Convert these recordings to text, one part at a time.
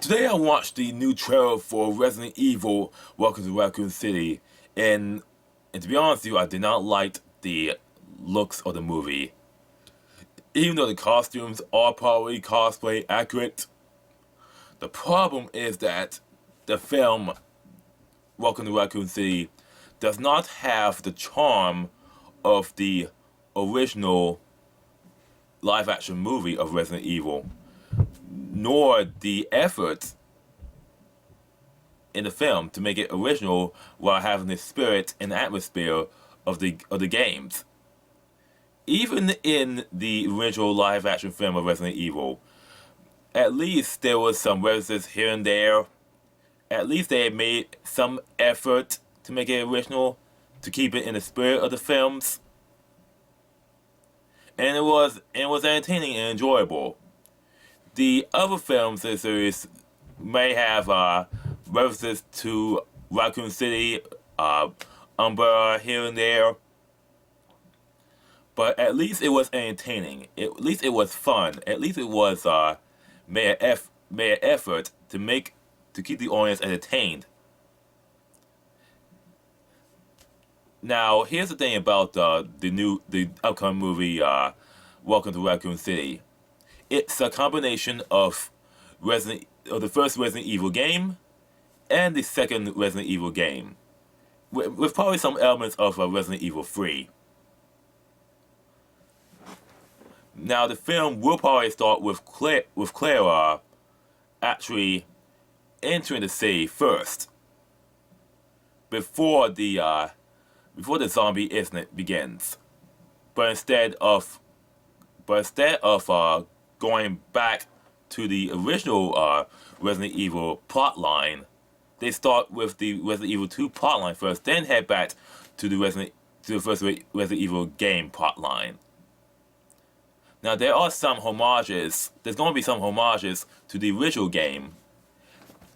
Today I watched the new trailer for Resident Evil Welcome to Raccoon City, and to be honest with you, I did not like the looks of the movie. Even though the costumes are probably cosplay accurate, the problem is that the film Welcome to Raccoon City does not have the charm of the original live-action movie of Resident Evil, nor the effort in the film to make it original while having the spirit and atmosphere of the games. Even in the original live-action film of Resident Evil, at least there was some references here and there. At least they had made some effort to make it original, to keep it in the spirit of the films, and it was entertaining and enjoyable. The other films in the series may have references to Raccoon City, Umbrella here and there, but at least it was entertaining. At least it was fun. At least it was made an effort to keep the audience entertained. Now, here's the thing about the upcoming movie, Welcome to Raccoon City. It's a combination of the first Resident Evil game and the second Resident Evil game, with probably some elements of Resident Evil 3. Now, the film will probably start with Clara actually entering the city first, before the zombie incident begins. But instead of going back to the original Resident Evil plotline, they start with the Resident Evil 2 plotline first, then head back to the first Resident Evil game plotline. Now, there are some homages. There's going to be some homages to the original game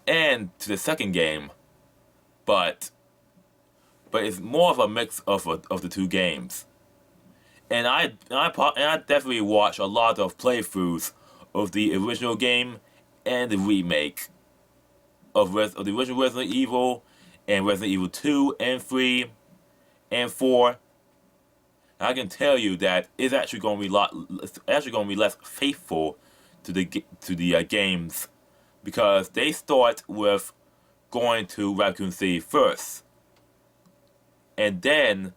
and to the second game, but it's more of a mix of the two games. And I definitely watched a lot of playthroughs of the original game and the remake of the original Resident Evil and Resident Evil 2 and 3 and 4. I can tell you that it's actually going to be less faithful to the games, because they start with going to Raccoon City first, and then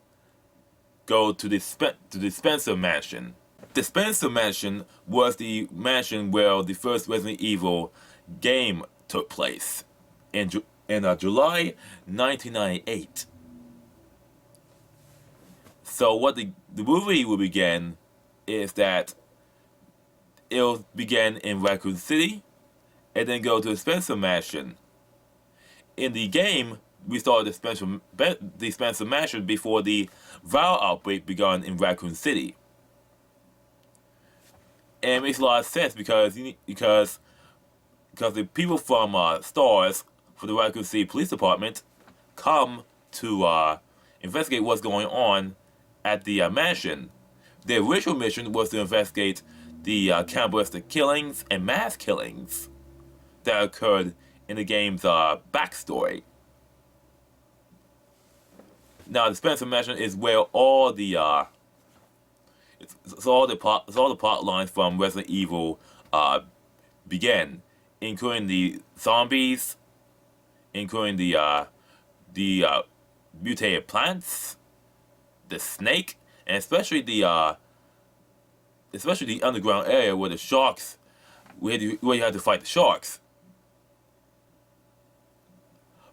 go to the Spencer Mansion. The Spencer Mansion was the mansion where the first Resident Evil game took place in July 1998. So what the movie will begin is that it'll begin in Raccoon City and then go to the Spencer Mansion. In the game, we started the Spencer Mansion before the viral outbreak began in Raccoon City. And it makes a lot of sense because the people from STARS, for the Raccoon City Police Department, come to investigate what's going on at the mansion. Their original mission was to investigate the cannibalistic killings and mass killings that occurred in the game's backstory. Now, the Spencer Mansion is where all the plot lines from Resident Evil begin, including the zombies, including the mutated plants, the snake, and especially the underground area where the sharks, where you had to fight the sharks.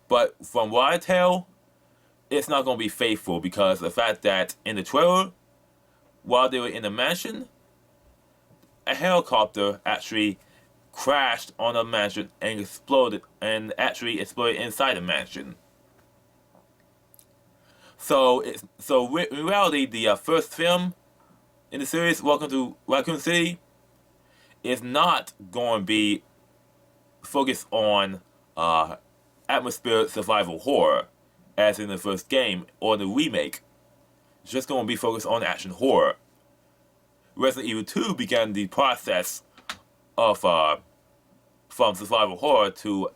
But from what I tell, it's not going to be faithful, because of the fact that in the trailer, while they were in the mansion, a helicopter actually crashed on the mansion and exploded inside the mansion. So in reality, the first film in the series, Welcome to Raccoon City, is not going to be focused on atmospheric survival horror, as in the first game or the remake. It's just going to be focused on action horror. Resident Evil 2 began the process of from survival horror to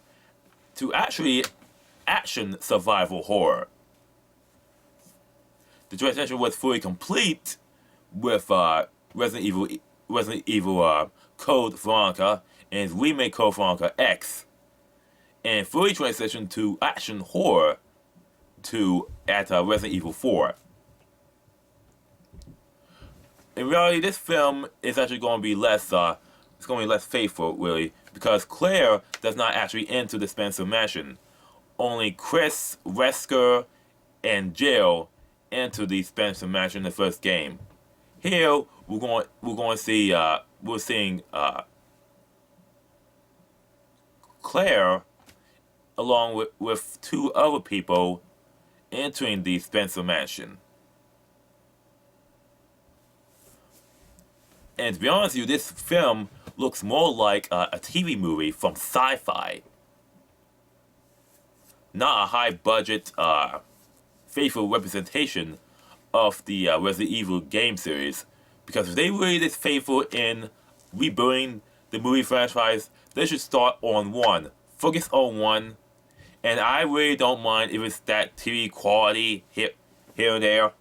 actually action survival horror. The transition was fully complete with Resident Evil Code Veronica and its remake Code Veronica X, and fully transitioned to action horror at Resident Evil 4. In reality, this film is actually going to be less faithful, really, because Claire does not actually enter the Spencer Mansion. Only Chris, Wesker, and Jill enter the Spencer Mansion in the first game. Here, we're seeing Claire along with two other people entering the Spencer Mansion. And to be honest with you, this film looks more like a TV movie from Syfy. Not a high-budget, faithful representation of the Resident Evil game series. Because if they really this faithful in rebooting the movie franchise, they should start on one. Focus on one. And I really don't mind if it's that TV quality here and there.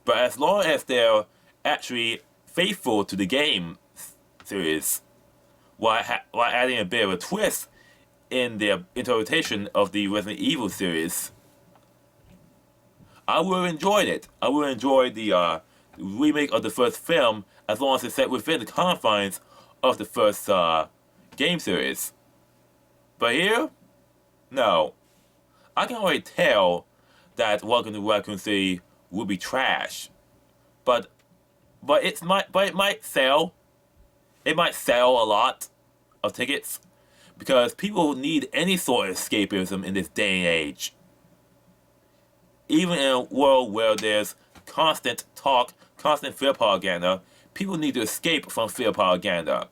But as long as they're actually faithful to the game series, while adding a bit of a twist in their interpretation of the Resident Evil series, I would have enjoyed it. I would have enjoyed the remake of the first film as long as it's set within the confines of the first game series. But here, no. I can already tell that Welcome to Raccoon City will be trash. But it might sell. It might sell a lot of tickets because people need any sort of escapism in this day and age. Even in a world where there's constant talk, constant fear propaganda, people need to escape from fear propaganda.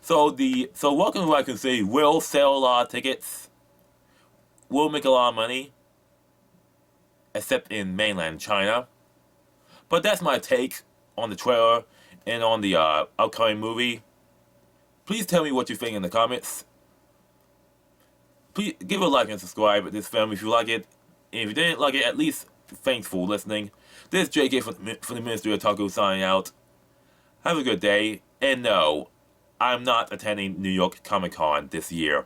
So Welcome to Raccoon City will sell a lot of tickets, will make a lot of money, except in mainland China. But that's my take on the trailer and on the upcoming movie. Please tell me what you think in the comments. Please give a like and subscribe to this film if you like it. And if you didn't like it, at least thanks for listening. This is JK from the Ministry of Otaku signing out. Have a good day. And no, I'm not attending New York Comic Con this year.